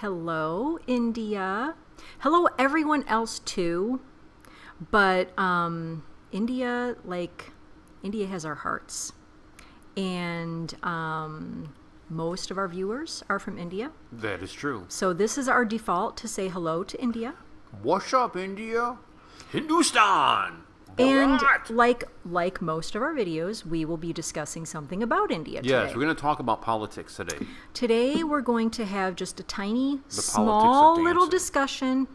Hello, India. Hello, everyone else too. But India has our hearts. And most of our viewers are from India. That is true. So this is our default to say hello to India. What's up, India? Hindustan! And Bharat! like most of our videos, we will be discussing something about India today. Yes, we're going to talk about politics today. Today we're going to have just a tiny, The small politics of little dancing. discussion.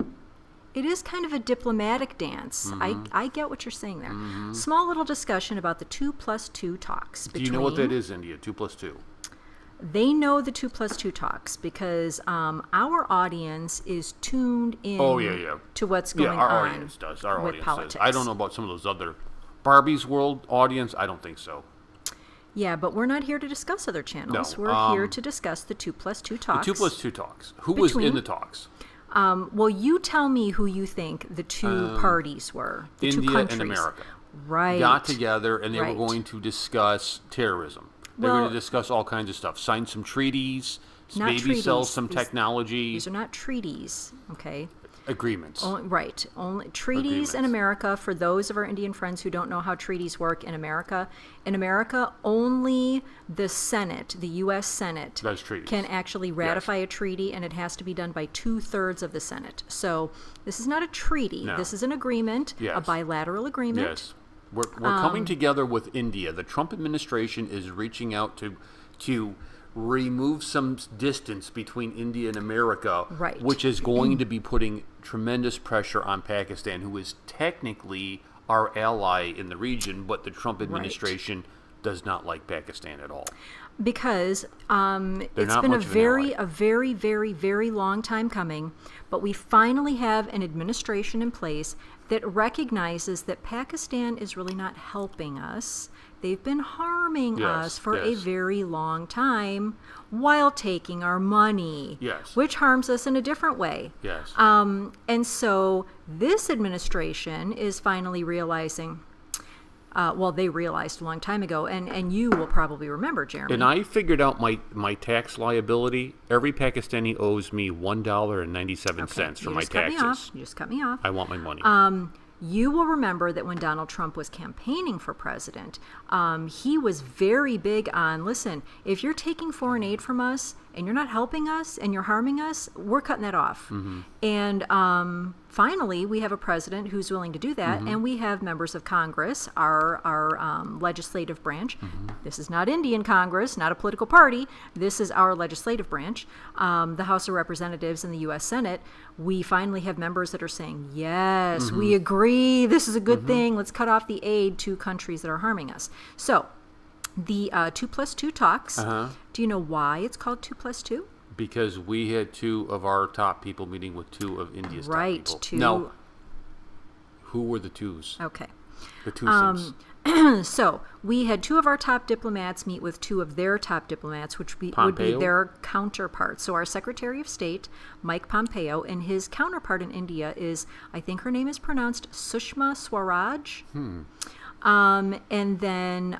It is kind of a diplomatic dance. I get what you're saying there. Small little discussion about the 2+2 talks. Do you know what that is, India? 2+2. They know the 2+2 talks because our audience is tuned in to what's going our on audience does. Our with audience politics. does. I don't know about some of those other Barbie's World audience. I don't think so. Yeah, but we're not here to discuss other channels. No, We're here to discuss the 2+2 talks. The 2+2 talks. Who was in the talks? Well, you tell me who you think the two parties were. The two India countries. and America Right. got together and they Right. were going to discuss terrorism. They were Well- going to discuss all kinds of stuff. Sign some treaties, Not maybe sell treaties. some technology. These are not treaties, okay? Agreements. Right. Only treaties in Agreements. America, for those of our Indian friends who don't know how treaties work in America, only the Senate, the U.S. Senate, Does treaties. can actually ratify a treaty, and it has to be done by 2/3 of the Senate. So this is not a treaty. No. This is an agreement, a Yes. bilateral agreement. Yes. We're coming together with India. The Trump administration is reaching out to remove some distance between India and America, Right. which is going to be putting tremendous pressure on Pakistan, who is technically our ally in the region, but the Trump administration does not like Pakistan at all. Because it's not been much of an ally. a very, very, very long time coming, but we finally have an administration in place that recognizes that Pakistan is really not helping us. They've been harming us for a yes. very long time while taking our money, Yes. which harms us in a different way. Yes. And so this administration is finally realizing, well, they realized a long time ago, and you will probably remember, Jeremy. And I figured out my tax liability. Every Pakistani owes me $1.97 for You my just cut me off. taxes. You just cut me off. I want my money. You will remember that when Donald Trump was campaigning for president, he was very big on, listen, if you're taking foreign aid from us and you're not helping us and you're harming us, we're cutting that off. And finally, we have a president who's willing to do that, and we have members of Congress, our legislative branch. This is not Indian Congress, not a political party. This is our legislative branch, the House of Representatives and the U.S. Senate. We finally have members that are saying, yes, we agree, this is a good thing, let's cut off the aid to countries that are harming us. So, the 2+2 talks, do you know why it's called 2+2? Because we had two of our top people meeting with two of India's Right, top people. two- Now, who were the twos? Okay. The twosome. So we had two of our top diplomats meet with two of their top diplomats, which would be Pompeo? their counterparts. So our Secretary of State, Mike Pompeo, and his counterpart in India is, I think her name is pronounced Sushma Swaraj. And then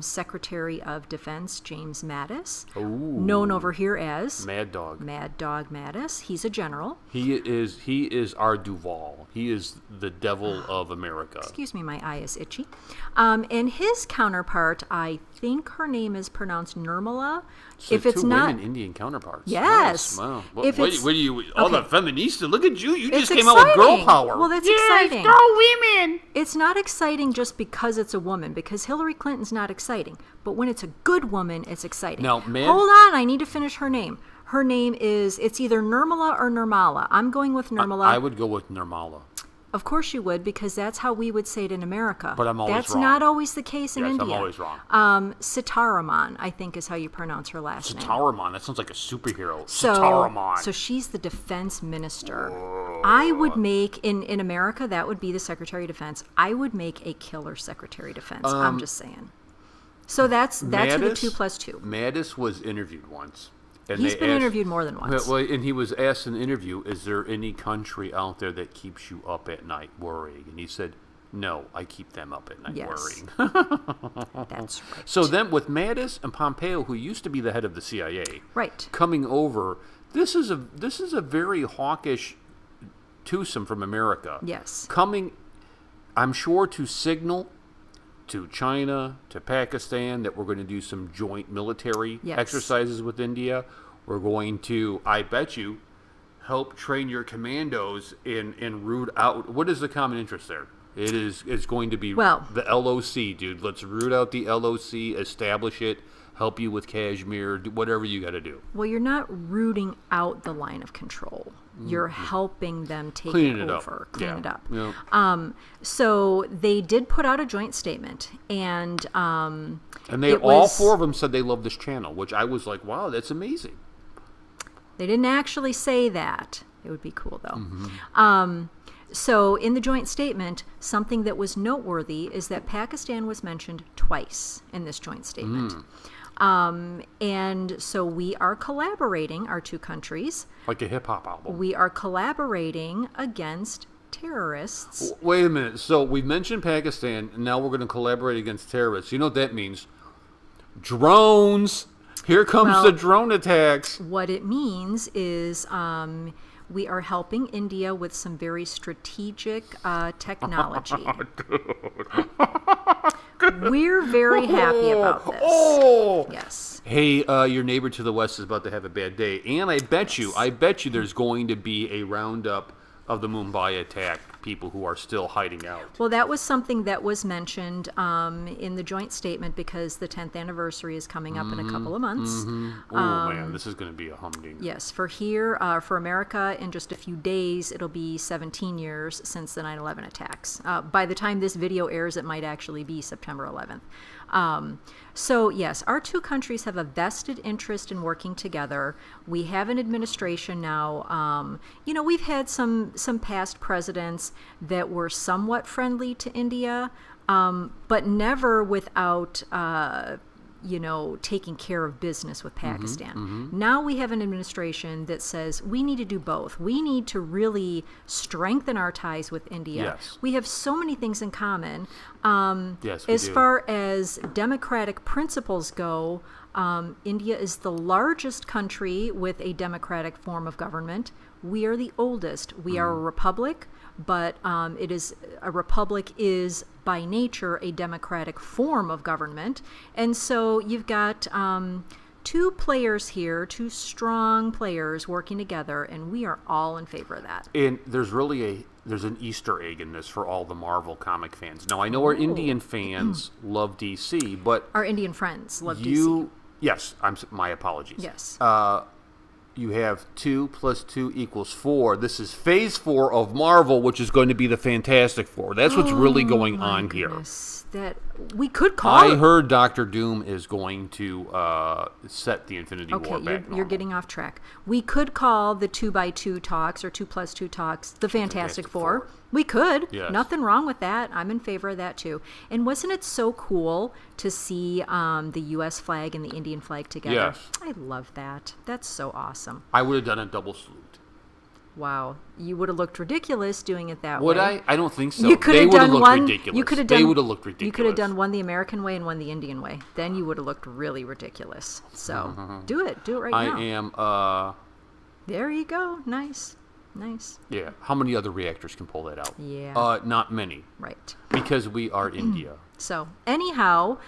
Secretary of Defense, James Mattis, known over here as Mad Dog. Mad Dog Mattis. He's a general. He is our Duval. He is the devil of America. Excuse me, my eye is itchy. And his counterpart, I think her name is pronounced Nirmala. So if it's two not, women Indian counterparts. Yes. Nice. Wow. If What it's- do you? All the feministas. Look at you. You it's just came out with girl exciting. power. Well, that's yes, exciting. Go women. It's not exciting just because it's a woman, because Hillary Clinton's not exciting. But when it's a good woman, it's exciting. Now, Hold on, I need to finish her name. Her name is, it's either Nirmala or Nirmala. I'm going with Nirmala. I would go with Nirmala. Of course you would, because that's how we would say it in America. But I'm always That's wrong. not always the case in Yes, India. I'm always wrong. Sitaraman, I think, is how you pronounce her last name. Sitaraman. That sounds like a superhero. So, Sitaraman. so she's the defense minister. I would make, in America, that would be the Secretary of Defense. I would make a killer Secretary of Defense. I'm just saying. So that's who the Mattis- 2+2. Mattis was interviewed once. And He's they been asked- interviewed more than once. Well, and he was asked in the interview, is there any country out there that keeps you up at night worrying? And he said, no, I keep them up at night Yes. worrying. That's right. So then with Mattis and Pompeo, who used to be the head of the CIA, Right. coming over This is a very hawkish twosome from America. Yes. Coming, I'm sure, to signal to China, to Pakistan, that we're going to do some joint military Yes. exercises with India. We're going to, I bet you, help train your commandos and root out. What is the common interest there? It's going to be Well, the LOC, dude. Let's root out the LOC, establish it, help you with Kashmir, do whatever you got to do. well, you're not rooting out the line of control. You're helping them take Cleaning it it up. over, clean Yeah. it up. Yeah. So they did put out a joint statement, and And it all was- four of them said they love this channel, which I was like, wow, that's amazing. they didn't actually say that. It would be cool, though. So in the joint statement, something that was noteworthy is that Pakistan was mentioned twice in this joint statement. And so we are collaborating, our two countries. Like a hip hop album. We are collaborating against terrorists. Wait a minute. So we mentioned Pakistan, and now we're going to collaborate against terrorists. You know what that means? Drones. Here comes Well- the drone attacks. What it means is we are helping India with some very strategic technology. We're very happy about this. Oh. Yes. Hey, your neighbor to the west is about to have a bad day, and I bet you there's going to be a roundup of the Mumbai attack people who are still hiding out. Well, that was something that was mentioned in the joint statement because the 10th anniversary is coming up in a couple of months. Oh man, this is going to be a humdinger. Yes, for here, for America, in just a few days, it'll be 17 years since the 9/11 attacks. By the time this video airs, it might actually be September 11th. So yes, our two countries have a vested interest in working together. We have an administration now. We've had some past presidents that were somewhat friendly to India, but never without taking care of business with Pakistan. Now we have an administration that says we need to do both. We need to really strengthen our ties with India. Yes. We have so many things in common. Yes, we As do. far as democratic principles go, India is the largest country with a democratic form of government. We are the oldest. We are a republic, but a republic is by nature a democratic form of government. And so you've got two players here, two strong players working together, and we are all in favor of that. And there's an Easter egg in this for all the Marvel comic fans. Now I know our Indian fans love DC, but Our Indian friends love DC. Yes, my apologies. Yes. You have 2 + 2 = 4. This is Phase 4 of Marvel, which is going to be the Fantastic Four. That's what's really going on here. Goodness, that we could call I it. heard Doctor Doom is going to set the Infinity War Okay, back. you're getting off track. We could call the 2x2 talks or 2 + 2 talks the Fantastic Four. We could. Yes. Nothing wrong with that. I'm in favor of that too. And wasn't it so cool to see the U.S. flag and the Indian flag together? Yes. I love that. That's so awesome. I would have done a double salute. Wow, you would have looked ridiculous doing it that Would way. I don't think so. You could They have would have done looked one. ridiculous. You could have They done. would have looked ridiculous. You could have done one the American way and one the Indian way. Then you would have looked really ridiculous. So do it. Do it right now. I am. There you go. Nice. Nice. Yeah. How many other reactors can pull that out? Yeah. Not many, Right. because we are India. So anyhow,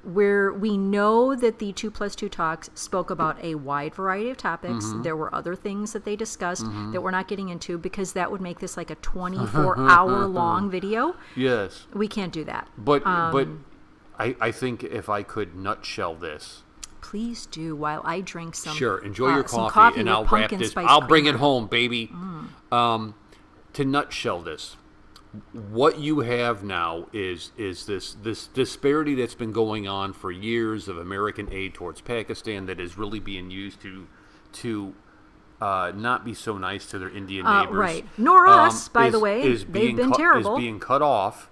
we know that the 2 + 2 talks spoke about a wide variety of topics. There were other things that they discussed that we're not getting into because that would make this like a 24-hour long video. Yes. We can't do that. But I think if I could nutshell this. Please do while I drink some. Sure, enjoy your some coffee, and with I'll wrap pumpkin this. spice I'll bring it creamer. home, baby. To nutshell this, what you have now is this disparity that's been going on for years of American aid towards Pakistan that is really being used to not be so nice to their Indian neighbors. Right. Nor us, by the way. Is They've been cut, terrible. Is being cut off.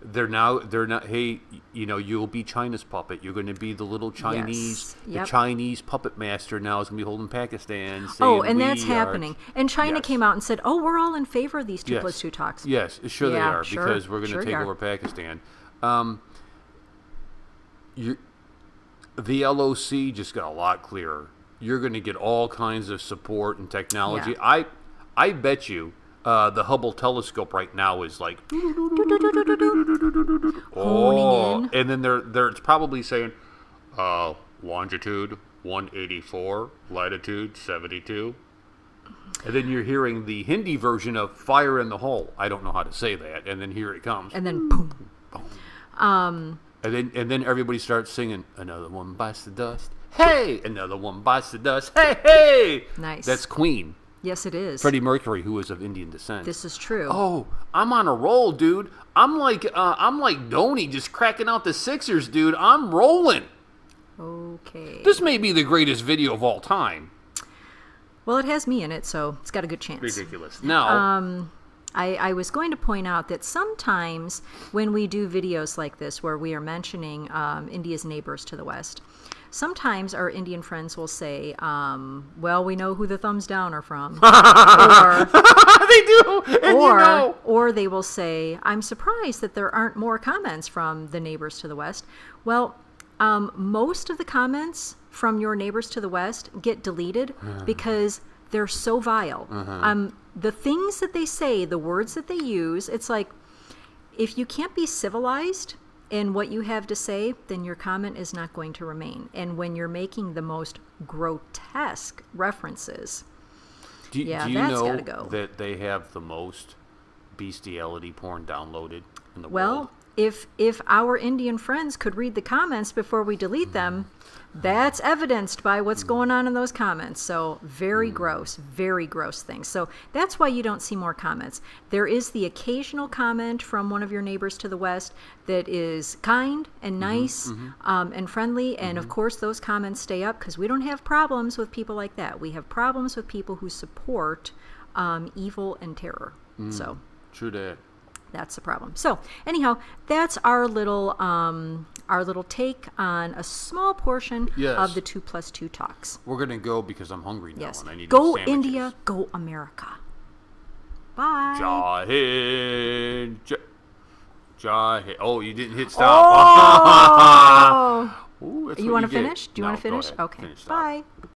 They're not. Hey, you'll be China's puppet. You're going to be the little Chinese. Yes. Yep. The Chinese puppet master now is going to be holding Pakistan. Oh, saying, and that's "We are-" happening. And China Yes. came out and said, "Oh, we're all in favor of these 2 Yes. + 2 talks." Yes, sure they Yeah, are, sure. because we're going to Sure take they are. over Pakistan. The LOC just got a lot clearer. you're going to get all kinds of support and technology. Yeah. I bet you the Hubble telescope right now is like Honing in. and then they're it's probably saying longitude 184, latitude 72. And then you're hearing the Hindi version of Fire in the Hole. I don't know how to say that. And then here it comes. And then boom. And then everybody starts singing, another one bites the dust. Hey! Another one bites the dust. Hey, hey! Nice. That's Queen. Yes, it is. Freddie Mercury, who is of Indian descent. This is true. Oh, I'm on a roll, dude. I'm like Dhoni just cracking out the Sixers, dude. I'm rolling. Okay. This may be the greatest video of all time. Well, it has me in it, so it's got a good chance. Ridiculous. Now, I was going to point out that sometimes when we do videos like this where we are mentioning India's neighbors to the west, sometimes our Indian friends will say, well, we know who the thumbs down are from. Or, they do. And you know. Or they will say, I'm surprised that there aren't more comments from the neighbors to the west. Well, most of the comments from your neighbors to the west get deleted because they're so vile. The things that they say, the words that they use, it's like, if you can't be civilized in what you have to say, then your comment is not going to remain. And when you're making the most grotesque references, do you that's know gotta go. that they have the most bestiality porn downloaded in the world? Well, if our Indian friends could read the comments before we delete them, that's evidenced by what's going on in those comments. So very gross things. So that's why you don't see more comments. There is the occasional comment from one of your neighbors to the west that is kind and nice and friendly. And of course, those comments stay up because we don't have problems with people like that. We have problems with people who support evil and terror. So True that. that's the problem. So anyhow, that's our little take on a small portion Yes. of the 2+2 talks. We're going to go because I'm hungry now Yes. and I need Go sandwiches. India, go America. Bye. Jai Hind. Jai Hind. Oh, you didn't hit stop. Oh. Ooh, that's You what want to get. finish? Do you No, want to go finish? ahead. Okay. Finish, stop. Bye.